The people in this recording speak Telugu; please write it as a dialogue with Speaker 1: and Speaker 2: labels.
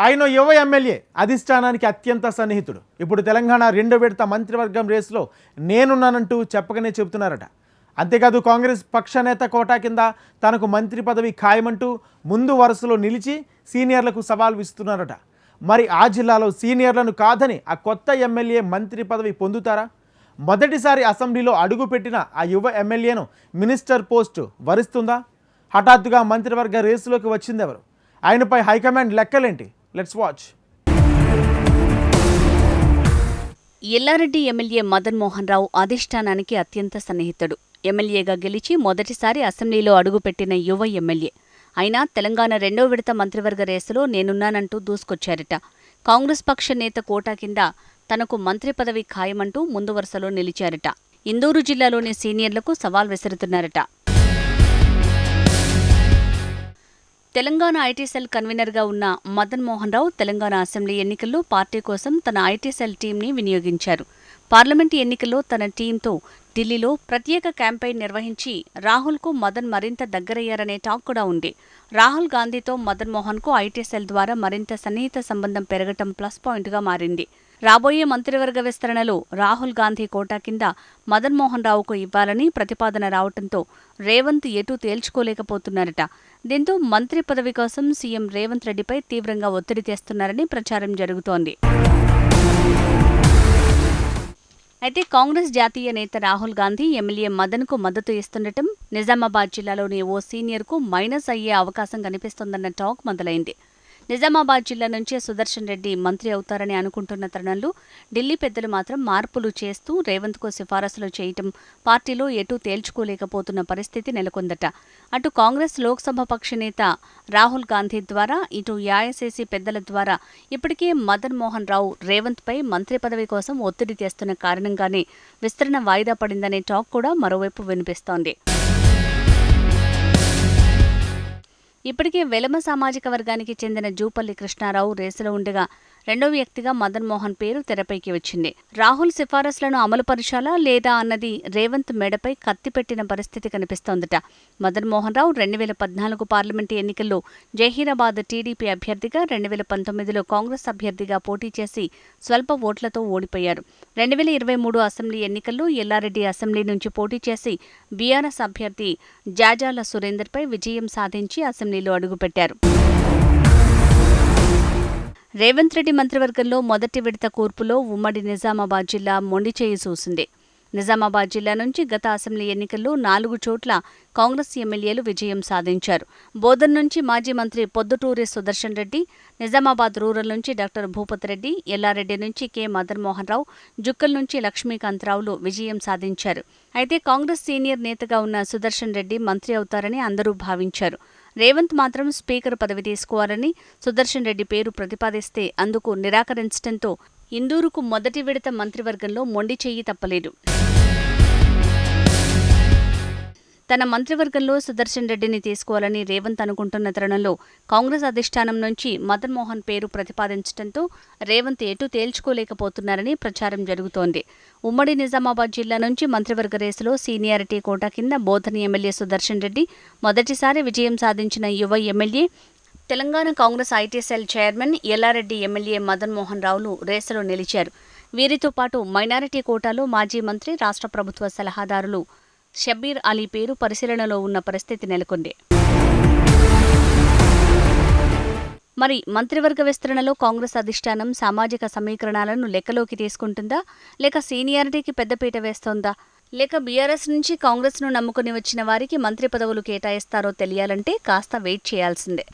Speaker 1: ఆయన యువ ఎమ్మెల్యే అధిష్టానానికి అత్యంత సన్నిహితుడు. ఇప్పుడు తెలంగాణ 2వ విడత మంత్రివర్గం రేసులో నేనున్నానంటూ చెప్పకనే చెబుతున్నారట. అంతేకాదు కాంగ్రెస్ పక్షనేత కోటా కింద తనకు మంత్రి పదవి ఖాయమంటూ ముందు వరుసలో నిలిచి సీనియర్లకు సవాల్ విస్తున్నారట. మరి ఆ జిల్లాలో సీనియర్లను కాదని ఆ కొత్త ఎమ్మెల్యే మంత్రి పదవి పొందుతారా? మొదటిసారి అసెంబ్లీలో అడుగుపెట్టిన ఆ యువ ఎమ్మెల్యేను మినిస్టర్ పోస్టు వరిస్తుందా? హఠాత్తుగా మంత్రివర్గ రేసులోకి వచ్చిందెవరు? ఆయనపై హైకమాండ్ లెక్కలేంటి? Let's watch.
Speaker 2: Yellareddy MLA Madan Mohan Rao అధిష్టానానికి అత్యంత సన్నిహితుడు. ఎమ్మెల్యేగా గెలిచి మొదటిసారి అసెంబ్లీలో అడుగుపెట్టిన యువ ఎమ్మెల్యే. అయినా తెలంగాణ 2వ విడత మంత్రివర్గ రేసులో నేనున్నానంటూ దూసుకొచ్చారట. కాంగ్రెస్ పక్ష నేత కోటా కింద తనకు మంత్రి పదవి ఖాయమంటూ ముందు వరుసలో నిలిచారట. ఇందూరు జిల్లాలోని సీనియర్లకు సవాల్ విసురుతున్నారట. తెలంగాణ ఐటీ సెల్ కన్వీనర్గా ఉన్న మదన్ మోహన్ రావు తెలంగాణ అసెంబ్లీ ఎన్నికల్లో పార్టీ కోసం తన ఐటీ సెల్ టీంని వినియోగించారు. పార్లమెంటు ఎన్నికల్లో తన టీంతో ఢిల్లీలో ప్రత్యేక క్యాంపెయిన్ నిర్వహించి రాహుల్కు మదన్ మరింత దగ్గరయ్యారనే టాక్ కూడా ఉంది. రాహుల్ గాంధీతో మదన్ మోహన్కు ఐటీ సెల్ ద్వారా మరింత సన్నిహిత సంబంధం పెరగటం ప్లస్ పాయింట్గా మారింది. రాబోయే మంత్రివర్గ విస్తరణలో రాహుల్ గాంధీ కోటా కింద మదన్ మోహన్ రావుకు ఇవ్వాలని ప్రతిపాదన రావడంతో రేవంత్ ఎటూ తేల్చుకోలేకపోతున్నారట. దీంతో మంత్రి పదవి కోసం సీఎం రేవంత్ రెడ్డిపై తీవ్రంగా ఒత్తిడి తెస్తున్నారని ప్రచారం జరుగుతోంది. అయితే కాంగ్రెస్ జాతీయ నేత రాహుల్ గాంధీ ఎమ్మెల్యే మదన్కు మద్దతు ఇస్తుండటం నిజామాబాద్ జిల్లాలోని ఓ సీనియర్కు మైనస్ అయ్యే అవకాశం కనిపిస్తోందన్న టాక్ మొదలైంది. నిజామాబాద్ జిల్లా నుంచే సుదర్శన్ రెడ్డి మంత్రి అవుతారని అనుకుంటున్న తరుణంలో ఢిల్లీ పెద్దలు మాత్రం మార్పులు చేస్తూ రేవంత్కు సిఫారసులు చేయటం పార్టీలో ఎటూ తేల్చుకోలేకపోతున్న పరిస్థితి నెలకొందట. అటు కాంగ్రెస్ లోక్సభ పక్ష నేత రాహుల్ గాంధీ ద్వారా, ఇటు ఏఐసీసీ పెద్దల ద్వారా ఇప్పటికే మదన్ మోహన్ రావు రేవంత్పై మంత్రి పదవి కోసం ఒత్తిడి తెస్తున్న కారణంగానే విస్తరణ వాయిదా పడిందనే టాక్ కూడా మరోవైపు వినిపిస్తోంది. ఇప్పటికే వెలమ సామాజిక వర్గానికి చెందిన జూపల్లి కృష్ణారావు రేసులో ఉండగా రెండో వ్యక్తిగా మదన్ మోహన్ పేరు తెరపైకి వచ్చింది. రాహుల్ సిఫారసులను అమలుపరచాలా లేదా అన్నది రేవంత్ మెడపై కత్తిపెట్టిన పరిస్థితి కనిపిస్తోందట. మదన్ మోహన్ రావు 2014 పార్లమెంటు ఎన్నికల్లో జహీరాబాద్ టీడీపీ అభ్యర్థిగా, 2019లో కాంగ్రెస్ అభ్యర్థిగా పోటీ చేసి స్వల్ప ఓట్లతో ఓడిపోయారు. 2023 అసెంబ్లీ ఎన్నికల్లో ఎల్లారెడ్డి అసెంబ్లీ నుంచి పోటీ చేసి బీఆర్ఎస్ అభ్యర్థి జాజాల సురేందర్పై విజయం సాధించి అసెంబ్లీలో అడుగుపెట్టారు. రేవంత్ రెడ్డి మంత్రివర్గంలో మొదటి విడత కూర్పులో ఉమ్మడి నిజామాబాద్ జిల్లా మొండిచేయి చూసింది. నిజామాబాద్ జిల్లా నుంచి గత అసెంబ్లీ ఎన్నికల్లో 4 చోట్ల కాంగ్రెస్ ఎమ్మెల్యేలు విజయం సాధించారు. బోధన్ నుంచి మాజీ మంత్రి పొద్దుటూరి సుదర్శన్ రెడ్డి, నిజామాబాద్ రూరల్ నుంచి డాక్టర్ భూపత్ రెడ్డి, ఎల్లారెడ్డి నుంచి కె మదన్ మోహన్ రావు, జుక్కల్ నుంచి లక్ష్మీకాంతరావులు విజయం సాధించారు. అయితే కాంగ్రెస్ సీనియర్ నేతగా ఉన్న సుదర్శన్ రెడ్డి మంత్రి అవుతారని అందరూ భావించారు. రేవంత్ మాత్రం స్పీకర్ పదవి తీసుకోవాలని సుదర్శన్ రెడ్డి పేరు ప్రతిపాదిస్తే అందుకు నిరాకరించడంతో ఇందూరుకు మొదటి విడత మంత్రివర్గంలో మొండి చెయ్యి తప్పలేదు. తన మంత్రివర్గంలో సుదర్శన్ రెడ్డిని తీసుకోవాలని రేవంత్ అనుకుంటున్న తరుణంలో కాంగ్రెస్ అధిష్టానం నుంచి మదన్ మోహన్ పేరు ప్రతిపాదించడంతో రేవంత్ ఎటూ తేల్చుకోలేకపోతున్నారని ప్రచారం జరుగుతోంది. ఉమ్మడి నిజామాబాద్ జిల్లా నుంచి మంత్రివర్గ రేసులో సీనియారిటీ కోటా కింద బోధన్ ఎమ్మెల్యే సుదర్శన్ రెడ్డి మొదటిసారి విజయం సాధించిన యువ MLA, Telangana Congress IT cell chairman Yellareddy MLA Madan Mohan రావులు రేసులో నిలిచారు. వీరితో పాటు మైనారిటీ కోటాలో మాజీ మంత్రి, రాష్ట్ర ప్రభుత్వ సలహాదారులు షబ్బీర్ అలీ పేరు పరిశీలనలో ఉన్న పరిస్థితి నెలకొంది. మరి మంత్రివర్గ విస్తరణలో కాంగ్రెస్ అధిష్టానం సామాజిక సమీకరణాలను లెక్కలోకి తీసుకుంటుందా, లేక సీనియారిటీకి పెద్దపీట వేస్తోందా, లేక బీఆర్ఎస్ నుంచి కాంగ్రెస్ను నమ్ముకుని వచ్చిన వారికి మంత్రి పదవులు కేటాయిస్తారో తెలియాలంటే కాస్త వెయిట్ చేయాల్సిందే.